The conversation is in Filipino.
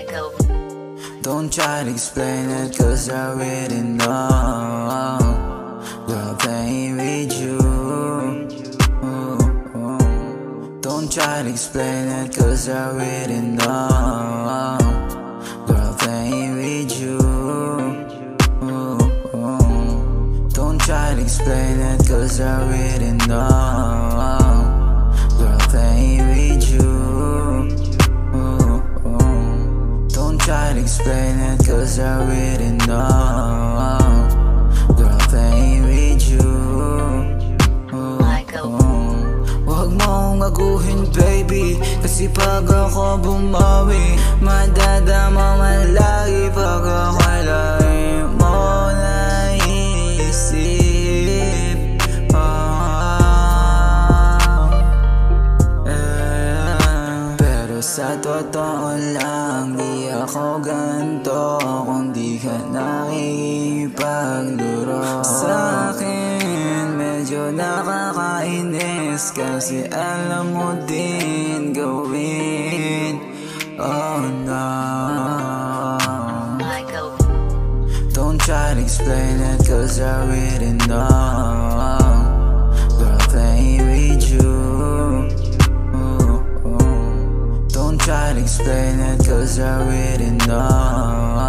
Michael. Don't try to explain it, cause I already know. Girl, playing with you. Don't try to explain it, cause I already know. Girl, playing with you. Don't try to explain it, cause I already know. Girl, playing with you. Don't try to explain it, cause I already know. Girl, playing with you. Huwag mong aguhin, baby, kasi pag ako bumawi, madadama man lagi pag ako'y lagi mo naisip. Pero sa totoo lang, di ako ganto kung di ka nakikipaglaro sa akin. Medyo nakakainis kasi alam mo din gawin. Oh no, Michael. don't try to explain it, cause I already know. Girl, playing with you. Don't try to explain it, cause I already know.